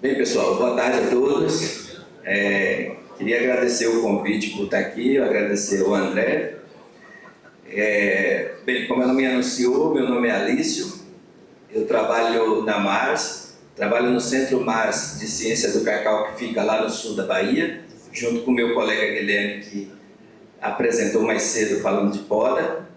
Bem, pessoal, boa tarde a todos. Queria agradecer o convite por estar aqui, agradecer ao André. Bem, como ela me anunciou, meu nome é Alício, eu trabalho na Mars, trabalho no Centro Mars de Ciência do Cacau, que fica lá no sul da Bahia, junto com o meu colega Guilherme, que apresentou mais cedo falando de poda.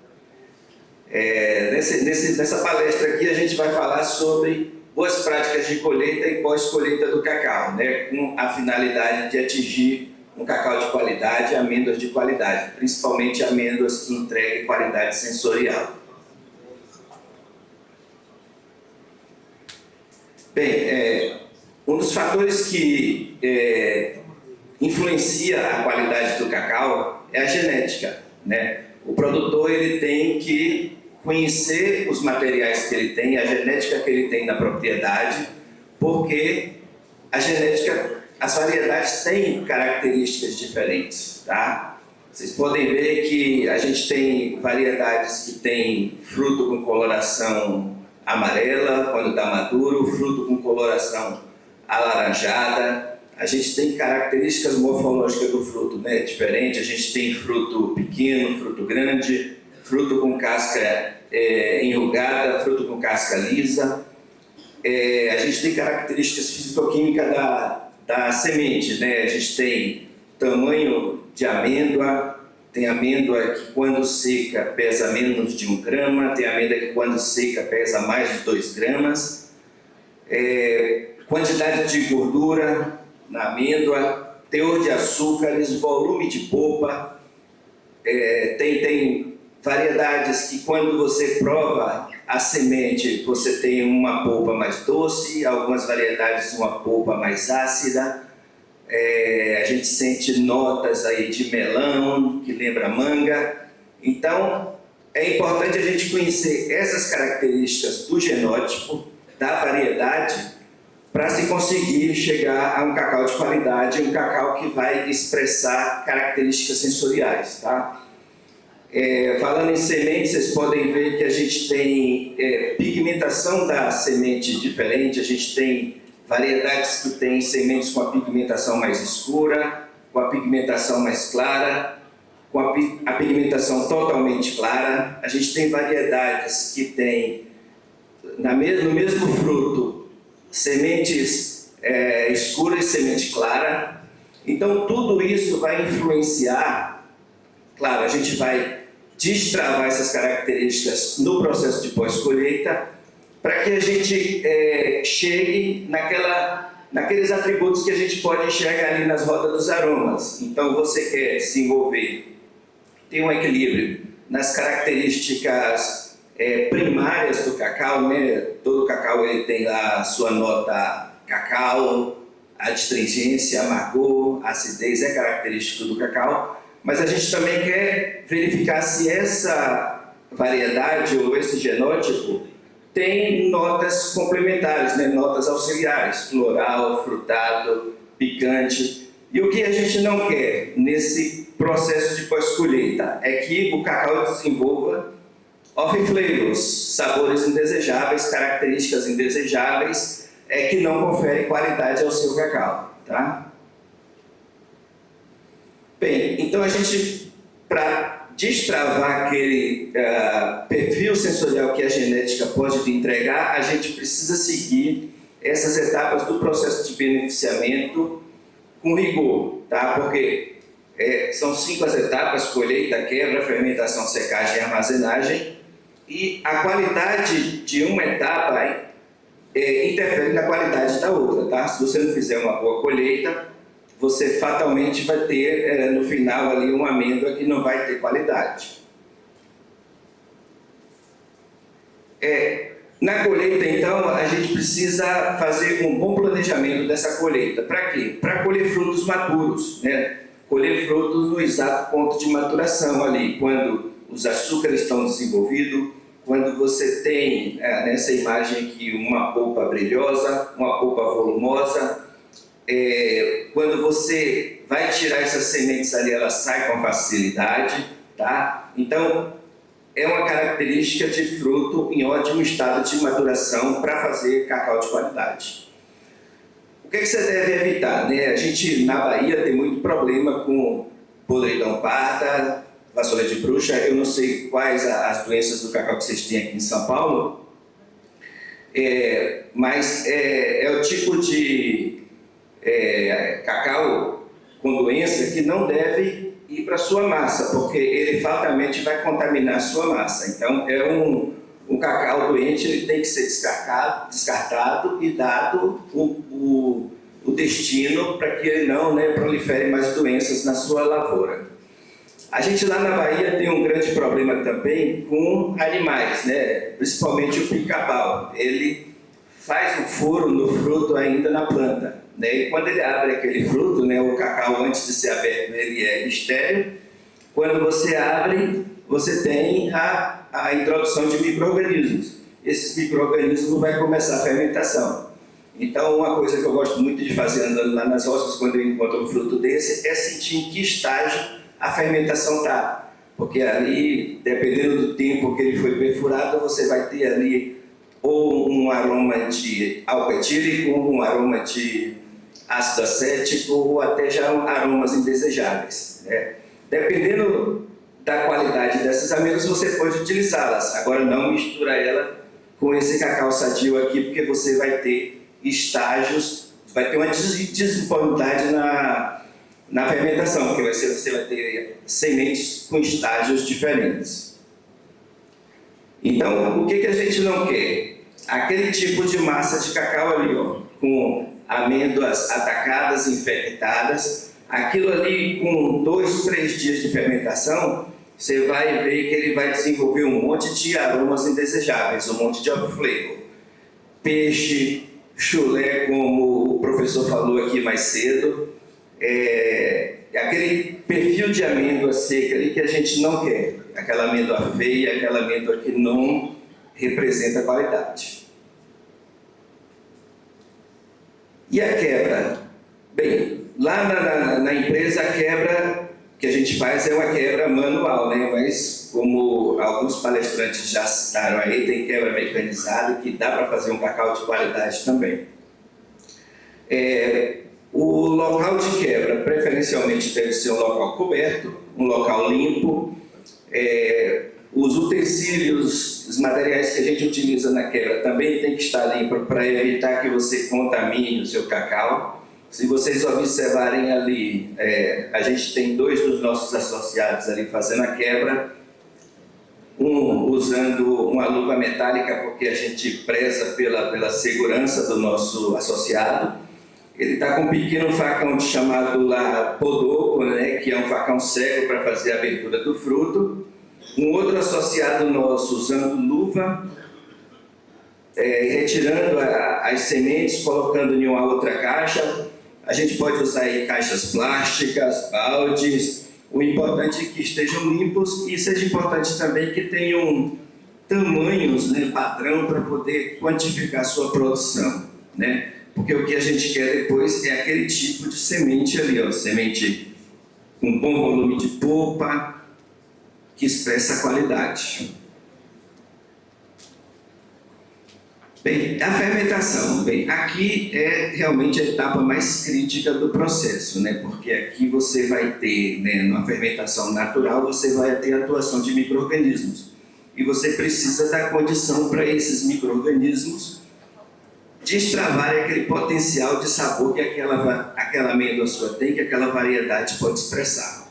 Nessa palestra aqui a gente vai falar sobre boas práticas de colheita e pós-colheita do cacau, né, com a finalidade de atingir um cacau de qualidade, amêndoas de qualidade, principalmente amêndoas que entreguem qualidade sensorial. Bem, um dos fatores que influencia a qualidade do cacau é a genética, né? O produtor ele tem que conhecer os materiais que ele tem, a genética que ele tem na propriedade, porque a genética, as variedades têm características diferentes, tá? Vocês podem ver que a gente tem variedades que têm fruto com coloração amarela quando está maduro, fruto com coloração alaranjada. A gente tem características morfológicas do fruto, né, diferente. A gente tem fruto pequeno, fruto grande, fruto com casca enrugada, fruto com casca lisa. A gente tem características fisicoquímicas da semente, né? A gente tem tamanho de amêndoa, tem amêndoa que quando seca pesa menos de 1 grama, tem amêndoa que quando seca pesa mais de 2 gramas. Quantidade de gordura na amêndoa, teor de açúcares, volume de polpa. Tem variedades que quando você prova a semente, você tem uma polpa mais doce, algumas variedades uma polpa mais ácida. A gente sente notas aí de melão, que lembra manga. Então, é importante a gente conhecer essas características do genótipo, da variedade, para se conseguir chegar a um cacau de qualidade, um cacau que vai expressar características sensoriais, tá? Falando em semente, vocês podem ver que a gente tem pigmentação da semente diferente, a gente tem variedades que têm sementes com a pigmentação mais escura, com a pigmentação mais clara, com a pigmentação totalmente clara. A gente tem variedades que têm no mesmo fruto sementes escuras e semente clara. Então tudo isso vai influenciar. Claro, a gente vai destravar essas características no processo de pós-colheita para que a gente chegue naqueles atributos que a gente pode enxergar ali nas rodas dos aromas. Então você quer desenvolver, ter um equilíbrio nas características primárias do cacau, né? Todo cacau ele tem lá a sua nota cacau, a astringência, amargor, acidez é característico do cacau. Mas a gente também quer verificar se essa variedade ou esse genótipo tem notas complementares, né? Notas auxiliares, floral, frutado, picante. E o que a gente não quer nesse processo de pós-colheita é que o cacau desenvolva off flavors, sabores indesejáveis, características indesejáveis, que não conferem qualidade ao seu cacau, tá? Bem, então a gente, para destravar aquele perfil sensorial que a genética pode entregar, a gente precisa seguir essas etapas do processo de beneficiamento com rigor, tá? Porque são 5 as etapas: colheita, quebra, fermentação, secagem e armazenagem, e a qualidade de uma etapa interfere na qualidade da outra, tá? Se você não fizer uma boa colheita, você fatalmente vai ter, no final, ali uma amêndoa que não vai ter qualidade. Na colheita, então, a gente precisa fazer um bom planejamento dessa colheita. Para quê? Para colher frutos maduros, né? Colher frutos no exato ponto de maturação ali, quando os açúcares estão desenvolvidos, quando você tem, nessa imagem aqui, uma polpa brilhosa, uma polpa volumosa, quando você vai tirar essas sementes ali, ela sai com facilidade, tá? Então, é uma característica de fruto em ótimo estado de maturação para fazer cacau de qualidade. O que você deve evitar, né? A gente, na Bahia, tem muito problema com podridão parda, vassoura de bruxa. Eu não sei quais as doenças do cacau que vocês têm aqui em São Paulo, mas é o tipo de cacau com doença que não deve ir para a sua massa, porque ele fatalmente vai contaminar a sua massa. Então, um cacau doente, ele tem que ser descartado e dado o destino para que ele não, né, prolifere mais doenças na sua lavoura. A gente lá na Bahia tem um grande problema também com animais, né? Principalmente o pica-pau. Ele faz um furo no fruto ainda na planta, né? E quando ele abre aquele fruto, né, o cacau antes de ser aberto ele é estéril. Quando você abre, você tem a introdução de micro-organismos. Esses micro-organismos vão começar a fermentação. Então, uma coisa que eu gosto muito de fazer andando lá nas roças, quando eu encontro um fruto desse, é sentir em que estágio a fermentação está. Porque ali, dependendo do tempo que ele foi perfurado, você vai ter ali ou um aroma de álcool etílico, um aroma de ácido acético, ou até já aromas indesejáveis, né? Dependendo da qualidade dessas amêndoas, você pode utilizá-las. Agora, não mistura ela com esse cacau sadio aqui, porque você vai ter estágios, vai ter uma desuniformidade na fermentação, porque você vai ter sementes com estágios diferentes. Então, o que a gente não quer? Aquele tipo de massa de cacau ali, ó, com amêndoas atacadas, infectadas, aquilo ali com 2, 3 dias de fermentação, você vai ver que ele vai desenvolver um monte de aromas indesejáveis, um monte de off-flavor. Peixe, chulé, como o professor falou aqui mais cedo, aquele perfil de amêndoa seca ali que a gente não quer, aquela amêndoa feia, aquela amêndoa que não representa qualidade. E a quebra? Bem, lá na empresa a quebra que a gente faz é uma quebra manual, né? Mas como alguns palestrantes já citaram aí, tem quebra mecanizada que dá para fazer um cacau de qualidade também. O local de quebra preferencialmente deve ser um local coberto, um local limpo. Os utensílios, os materiais que a gente utiliza na quebra também tem que estar limpo para evitar que você contamine o seu cacau. Se vocês observarem ali, a gente tem 2 dos nossos associados ali fazendo a quebra, um usando uma luva metálica porque a gente preza pela segurança do nosso associado. Ele está com um pequeno facão chamado lá podoco, né, que é um facão cego para fazer a abertura do fruto. Um outro associado nosso usando luva, retirando as sementes, colocando em uma outra caixa. A gente pode usar aí caixas plásticas, baldes. O importante é que estejam limpos e seja importante também que tenham tamanhos, né, padrão para poder quantificar a sua produção, né? Porque o que a gente quer depois é aquele tipo de semente ali, ó, semente com bom volume de polpa, que expressa a qualidade. Bem, a fermentação. Bem, aqui é realmente a etapa mais crítica do processo, né? Porque aqui você vai ter, né, numa fermentação natural, você vai ter a atuação de micro-organismos. E você precisa dar condição para esses micro-organismos destravarem aquele potencial de sabor que aquela amêndoa sua tem, que aquela variedade pode expressar.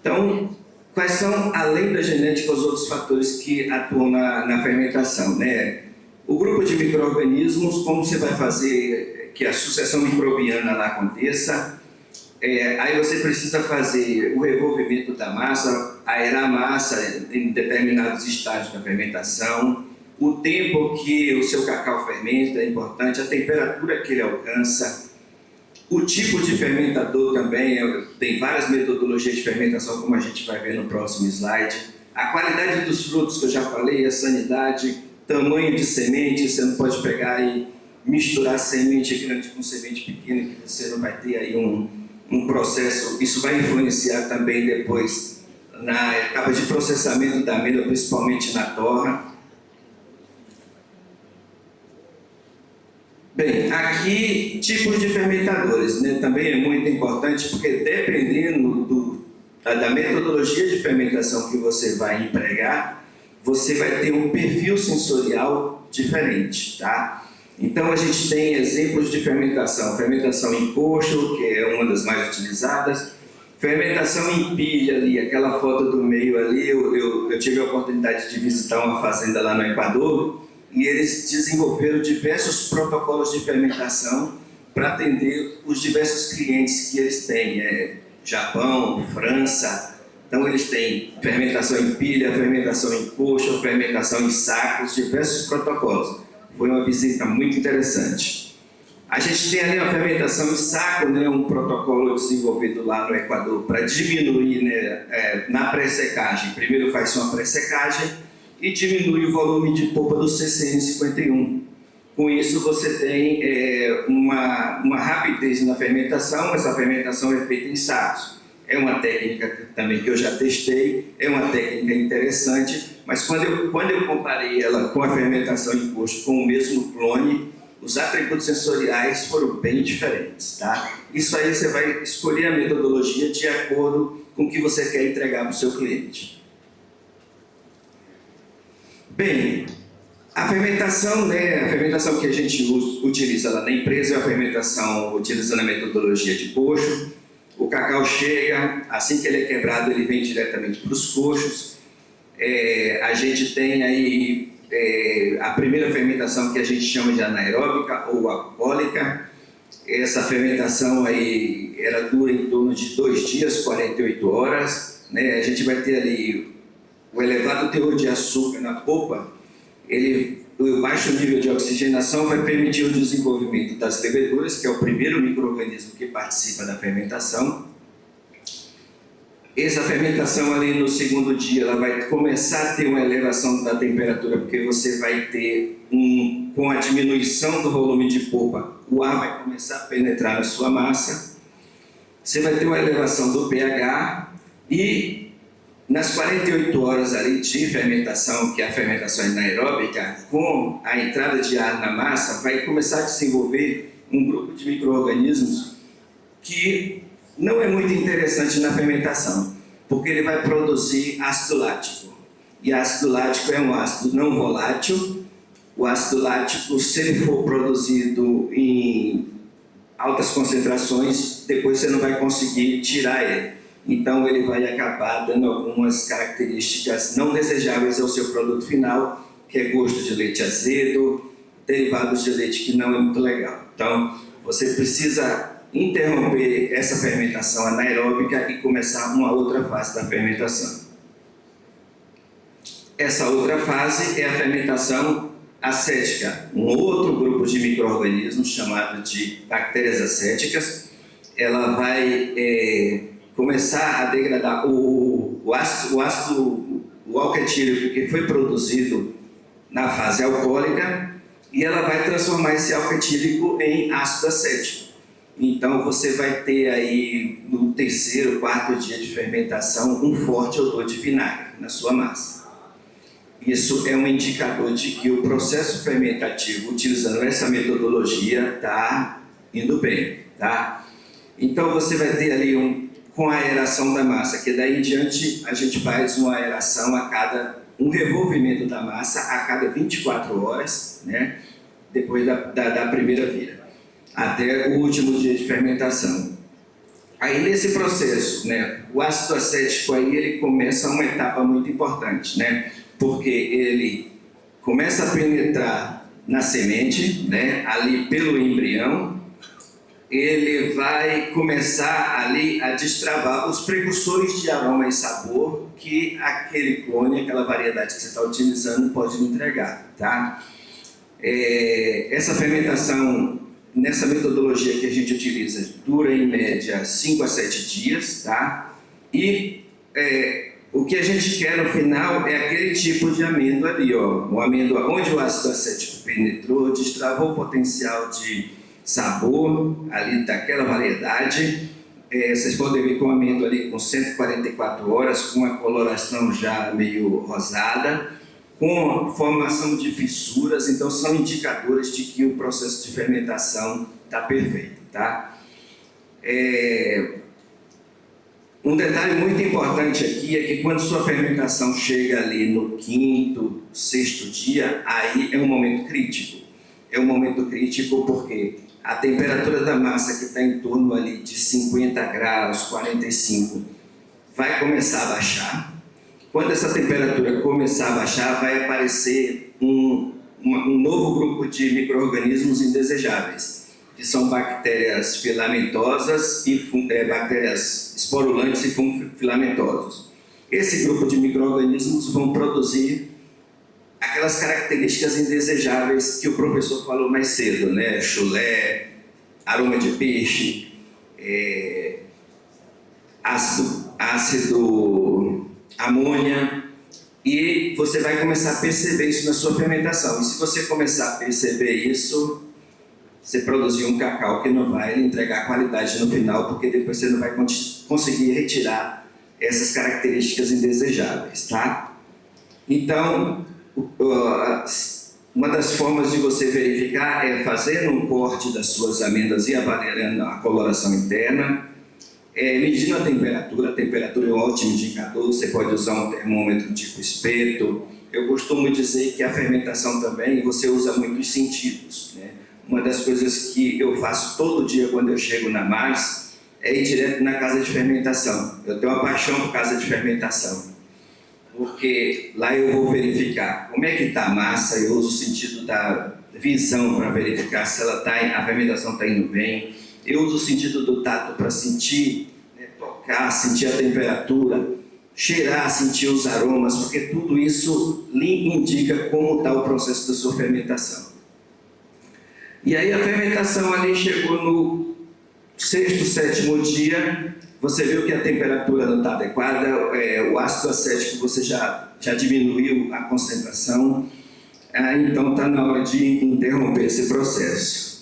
Então, quais são, além da genética, os outros fatores que atuam na fermentação, né? O grupo de micro-organismos, como você vai fazer que a sucessão microbiana lá aconteça, aí você precisa fazer o revolvimento da massa, aerar a massa em determinados estágios da fermentação, o tempo que o seu cacau fermenta é importante, a temperatura que ele alcança, o tipo de fermentador também, tem várias metodologias de fermentação, como a gente vai ver no próximo slide, a qualidade dos frutos que eu já falei, a sanidade, tamanho de semente, você não pode pegar e misturar semente grande com semente pequena, que você não vai ter aí um um processo, isso vai influenciar também depois na etapa de processamento da amêndoa, principalmente na torra. Bem, aqui tipos de fermentadores, né? Também é muito importante, porque dependendo da metodologia de fermentação que você vai empregar, você vai ter um perfil sensorial diferente, tá? Então a gente tem exemplos de fermentação em coxo, que é uma das mais utilizadas, fermentação em pilha ali, aquela foto do meio ali, eu tive a oportunidade de visitar uma fazenda lá no Equador, e eles desenvolveram diversos protocolos de fermentação para atender os diversos clientes que eles têm, Japão, França. Então eles têm fermentação em pilha, fermentação em coxo, fermentação em sacos, diversos protocolos. Foi uma visita muito interessante. A gente tem ali a fermentação em saco, né, um protocolo desenvolvido lá no Equador para diminuir, né, na pré-secagem. Primeiro faz uma pré-secagem e diminui o volume de polpa do CCN51. Com isso você tem uma rapidez na fermentação. Essa fermentação é feita em sacos. É uma técnica também que eu já testei, é uma técnica interessante, mas quando eu comparei ela com a fermentação em coxo, com o mesmo clone, os atributos sensoriais foram bem diferentes, tá? Isso aí você vai escolher a metodologia de acordo com o que você quer entregar para o seu cliente. Bem, a fermentação, né, a fermentação que a gente utiliza lá na empresa é a fermentação utilizando a metodologia de coxo. O cacau chega, assim que ele é quebrado, ele vem diretamente para os coxos. A gente tem aí a primeira fermentação que a gente chama de anaeróbica ou alcoólica. Essa fermentação aí, ela dura em torno de 2 dias, 48 horas. Né? A gente vai ter ali o elevado teor de açúcar na polpa, o baixo nível de oxigenação vai permitir o desenvolvimento das leveduras, que é o primeiro micro-organismo que participa da fermentação. Essa fermentação ali no segundo dia, ela vai começar a ter uma elevação da temperatura, porque você vai ter, com a diminuição do volume de polpa, o ar vai começar a penetrar na sua massa. Você vai ter uma elevação do pH e nas 48 horas ali de fermentação, que é a fermentação anaeróbica, com a entrada de ar na massa, vai começar a desenvolver um grupo de micro-organismos que não é muito interessante na fermentação, porque ele vai produzir ácido lático. E ácido lático é um ácido não volátil. O ácido lático, se ele for produzido em altas concentrações, depois você não vai conseguir tirar ele. Então ele vai acabar dando algumas características não desejáveis ao seu produto final, que é gosto de leite azedo, derivados de leite que não é muito legal. Então você precisa interromper essa fermentação anaeróbica e começar uma outra fase da fermentação. Essa outra fase é a fermentação acética, um outro grupo de micro-organismos chamado de bactérias acéticas. Ela vai começar a degradar o álcool etílico que foi produzido na fase alcoólica, e ela vai transformar esse álcool etílico em ácido acético. Então você vai ter aí no terceiro, quarto dia de fermentação um forte odor de vinagre na sua massa. Isso é um indicador de que o processo fermentativo, utilizando essa metodologia, está indo bem, tá? Então você vai ter ali com a aeração da massa, que daí em diante a gente faz uma aeração um revolvimento da massa a cada 24 horas, né? Depois da primeira vira, até o último dia de fermentação. Aí nesse processo, né, o ácido acético aí ele começa uma etapa muito importante, né? Porque ele começa a penetrar na semente, né, ali pelo embrião. Ele vai começar ali a destravar os precursores de aroma e sabor que aquele clone, aquela variedade que você está utilizando pode entregar, tá? Essa fermentação, nessa metodologia que a gente utiliza, dura em média 5 a 7 dias, tá? E o que a gente quer no final é aquele tipo de amêndoa ali, ó, uma amêndoa onde o ácido acético penetrou, destravou o potencial de sabor ali daquela variedade, vocês podem ver que o amêndoa ali com 144 horas, com a coloração já meio rosada, com formação de fissuras, então são indicadores de que o processo de fermentação está perfeito, tá? Um detalhe muito importante aqui é que quando sua fermentação chega ali no quinto, sexto dia, aí é um momento crítico. É um momento crítico porque a temperatura da massa, que está em torno ali de 50 graus, 45, vai começar a baixar. Quando essa temperatura começar a baixar, vai aparecer um novo grupo de micro-organismos indesejáveis, que são bactérias filamentosas e bactérias esporulantes e fungo-filamentosos. Esse grupo de micro-organismos vão produzir aquelas características indesejáveis que o professor falou mais cedo, né? Chulé, aroma de peixe, ácido amônia, e você vai começar a perceber isso na sua fermentação. E se você começar a perceber isso, você produziu um cacau que não vai entregar qualidade no final, porque depois você não vai conseguir retirar essas características indesejáveis, tá? Então, uma das formas de você verificar é fazendo um corte das suas amêndoas e avaliando a coloração interna, medindo a temperatura é um ótimo indicador. Você pode usar um termômetro tipo espeto. Eu costumo dizer que a fermentação também, você usa muitos sentidos, né? Uma das coisas que eu faço todo dia quando eu chego na MARS é ir direto na casa de fermentação. Eu tenho uma paixão por casa de fermentação, porque lá eu vou verificar como é que está a massa. Eu uso o sentido da visão para verificar se a fermentação está indo bem. Eu uso o sentido do tato para sentir, né, tocar, sentir a temperatura, cheirar, sentir os aromas, porque tudo isso lhe indica como está o processo da sua fermentação. E aí a fermentação ali chegou no sexto, sétimo dia, você viu que a temperatura não está adequada, o ácido acético você já diminuiu a concentração, então está na hora de interromper esse processo.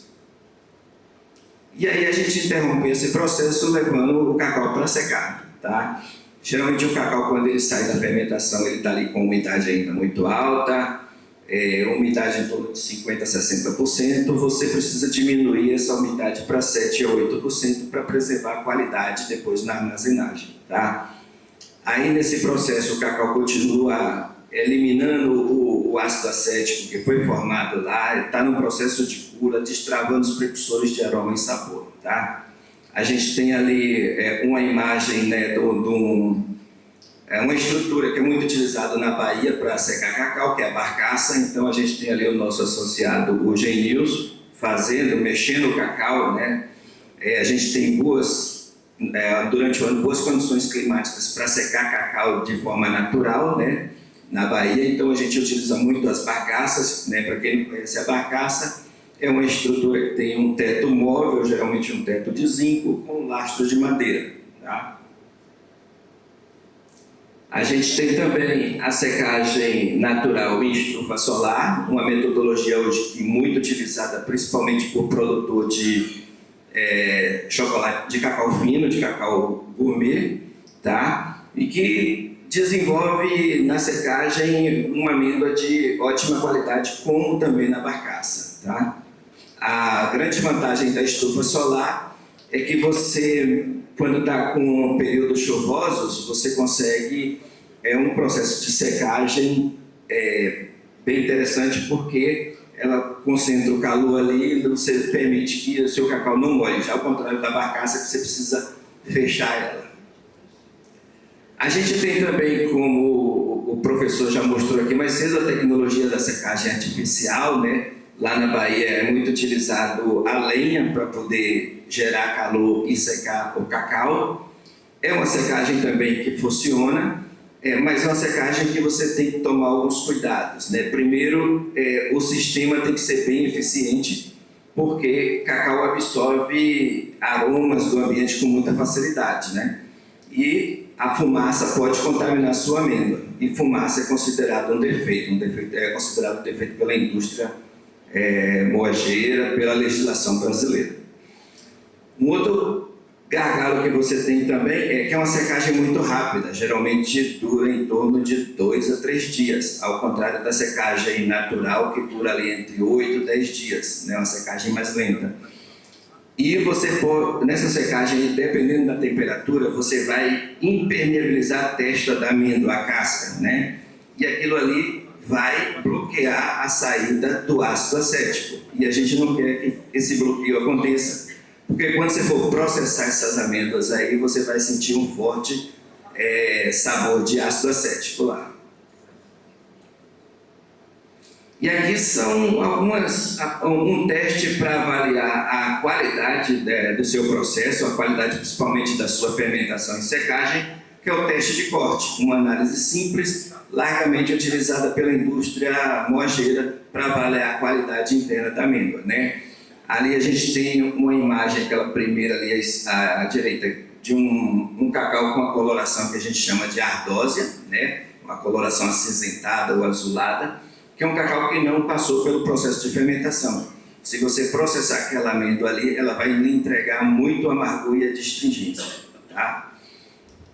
E aí a gente interrompe esse processo levando o cacau para secar, tá? Geralmente o cacau, quando ele sai da fermentação, ele está ali com umidade ainda muito alta, umidade em torno de 50% a 60%, você precisa diminuir essa umidade para 7% a 8% para preservar a qualidade depois na armazenagem, tá? Aí nesse processo o cacau continua eliminando o ácido acético que foi formado lá, está no processo de cura, destravando os precursores de aroma e sabor, tá? A gente tem ali uma imagem, né, uma estrutura que é muito utilizada na Bahia para secar cacau, que é a barcaça. Então a gente tem ali o nosso associado, o Genilson, mexendo o cacau, né? A gente tem durante o ano, boas condições climáticas para secar cacau de forma natural, né, na Bahia. Então a gente utiliza muito as barcaças, né? Para quem não conhece, a barcaça é uma estrutura que tem um teto móvel, geralmente um teto de zinco, com lastros de madeira, tá? A gente tem também a secagem natural em estufa solar, uma metodologia hoje muito utilizada principalmente por produtor de chocolate, de cacau fino, de cacau gourmet, tá? E que desenvolve na secagem uma amêndoa de ótima qualidade, como também na barcaça, tá? A grande vantagem da estufa solar é que você, quando está com períodos chuvosos, você consegue um processo de secagem bem interessante, porque ela concentra o calor ali e você permite que o seu cacau não molhe, já ao contrário da barcaça, que você precisa fechar ela. A gente tem também, como o professor já mostrou aqui mais cedo, a tecnologia da secagem artificial, né? Lá na Bahia é muito utilizado a lenha para poder gerar calor e secar o cacau. É uma secagem também que funciona, mas é uma secagem que você tem que tomar alguns cuidados, né? Primeiro, o sistema tem que ser bem eficiente, porque cacau absorve aromas do ambiente com muita facilidade, né? E a fumaça pode contaminar a sua amêndoa. E fumaça é considerado um defeito, é considerado um defeito pela indústria moageira, pela legislação brasileira. Um outro gargalo que você tem também é que é uma secagem muito rápida, geralmente dura em torno de 2 a 3 dias, ao contrário da secagem natural que dura ali entre 8 e 10 dias, né? Uma secagem mais lenta. E nessa secagem, dependendo da temperatura, você vai impermeabilizar a testa da amêndoa, a casca, né? E aquilo ali vai bloquear a saída do ácido acético. E a gente não quer que esse bloqueio aconteça. Porque quando você for processar essas amêndoas aí, você vai sentir um forte sabor de ácido acético lá. E aqui são um teste para avaliar a qualidade do seu processo, a qualidade principalmente da sua fermentação e secagem, que é o teste de corte, uma análise simples, largamente utilizada pela indústria moageira para avaliar a qualidade interna da amêndoa, né? Ali a gente tem uma imagem, aquela primeira ali à direita, de um cacau com uma coloração que a gente chama de ardósia, né? Uma coloração acinzentada ou azulada, que é um cacau que não passou pelo processo de fermentação. Se você processar aquela amêndoa ali, ela vai lhe entregar muito amargor e adstringência, tá?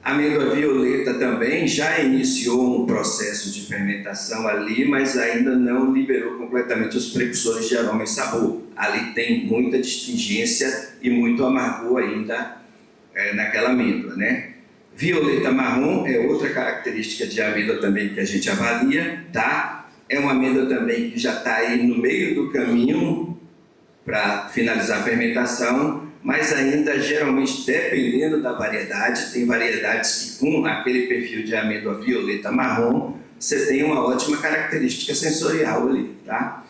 A amêndoa violeta também já iniciou um processo de fermentação ali, mas ainda não liberou completamente os precursores de aroma e sabor. Ali tem muita astringência e muito amargor ainda naquela amêndoa, né? Violeta marrom é outra característica de amêndoa também que a gente avalia, tá? É uma amêndoa também que já está aí no meio do caminho para finalizar a fermentação, mas ainda geralmente dependendo da variedade, tem variedades que com aquele perfil de amêndoa violeta marrom, você tem uma ótima característica sensorial ali, tá?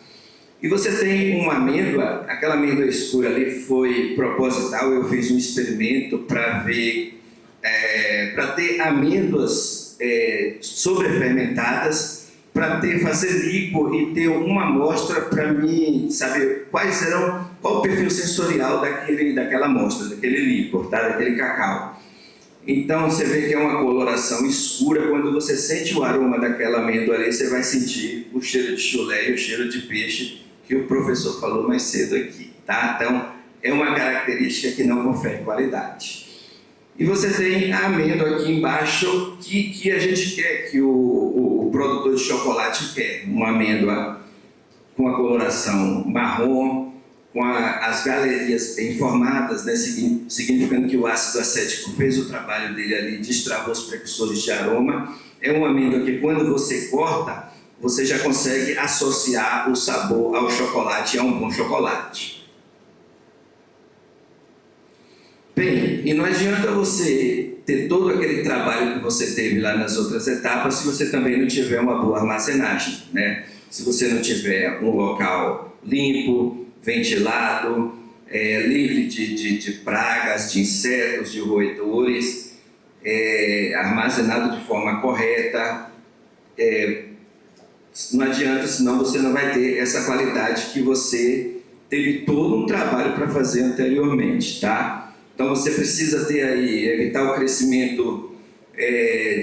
E você tem uma amêndoa, aquela amêndoa escura ali foi proposital, eu fiz um experimento para ver, para ter amêndoas sobrefermentadas, para fazer líquor e ter uma amostra para mim saber qual o perfil sensorial daquela amostra, daquele líquor, tá? Daquele cacau. Então você vê que é uma coloração escura. Quando você sente o aroma daquela amêndoa ali, você vai sentir o cheiro de chulé e o cheiro de peixe que o professor falou mais cedo aqui, tá? Então é uma característica que não confere qualidade. E você tem a amêndoa aqui embaixo que a gente quer, que o produtor de chocolate quer. Uma amêndoa com a coloração marrom, com as galerias bem formadas, né, significando que o ácido acético fez o trabalho dele ali, destravou os precursores de aroma. É uma amêndoa que quando você corta, você já consegue associar o sabor ao chocolate e a um bom chocolate. Bem, e não adianta você ter todo aquele trabalho que você teve lá nas outras etapas se você também não tiver uma boa armazenagem, né? Se você não tiver um local limpo, ventilado, livre de pragas, de insetos, de roedores, armazenado de forma correta, não adianta, senão você não vai ter essa qualidade que você teve todo um trabalho para fazer anteriormente, tá? Então você precisa ter aí, evitar o crescimento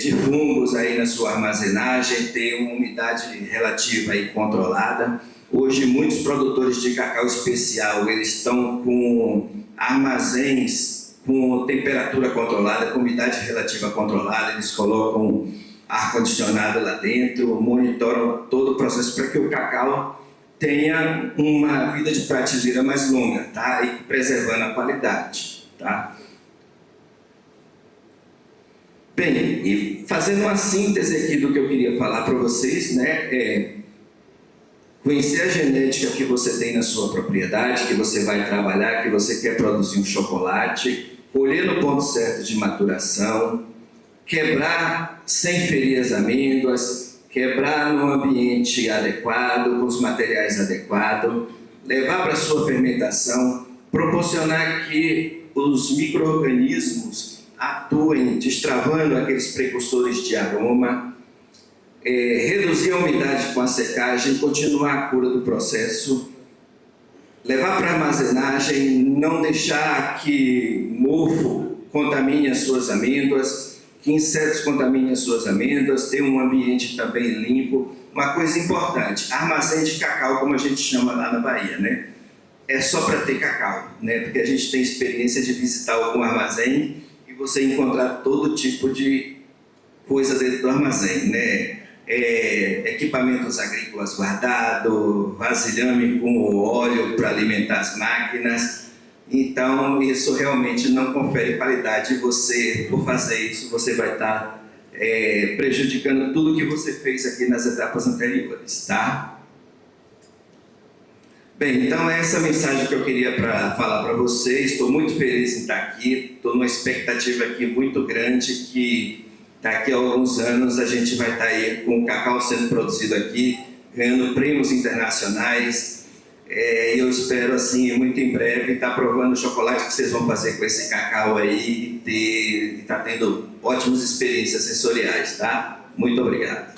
de fungos aí na sua armazenagem, ter uma umidade relativa aí controlada. Hoje muitos produtores de cacau especial, eles estão com armazéns com temperatura controlada, com umidade relativa controlada, eles colocam ar-condicionado lá dentro, monitoram todo o processo para que o cacau tenha uma vida de prateleira mais longa, tá? E preservando a qualidade. Tá? Bem, e fazendo uma síntese aqui do que eu queria falar para vocês, né, conhecer a genética que você tem na sua propriedade, que você vai trabalhar, que você quer produzir um chocolate, colher no ponto certo de maturação, quebrar sem ferir as amêndoas, quebrar no ambiente adequado, com os materiais adequados, levar para a sua fermentação, proporcionar que os micro-organismos atuem destravando aqueles precursores de aroma, reduzir a umidade com a secagem, continuar a cura do processo, levar para armazenagem, não deixar que mofo contamine as suas amêndoas, que insetos contaminem as suas amêndoas, ter um ambiente também limpo. Uma coisa importante, armazém de cacau, como a gente chama lá na Bahia, né? é só para ter cacau, né? Porque a gente tem experiência de visitar algum armazém e você encontrar todo tipo de coisa dentro do armazém, né? Equipamentos agrícolas guardados, vasilhame com óleo para alimentar as máquinas. Então, isso realmente não confere qualidade. Você, por fazer isso, você vai estar prejudicando tudo que você fez aqui nas etapas anteriores, tá? Bem, então essa é a mensagem que eu queria falar para vocês. Estou muito feliz em estar aqui, estou numa expectativa aqui muito grande que daqui a alguns anos a gente vai estar aí com o cacau sendo produzido aqui, ganhando prêmios internacionais. Eu espero, assim, muito em breve estar provando o chocolate que vocês vão fazer com esse cacau aí e estar tendo ótimas experiências sensoriais, tá? Muito obrigado.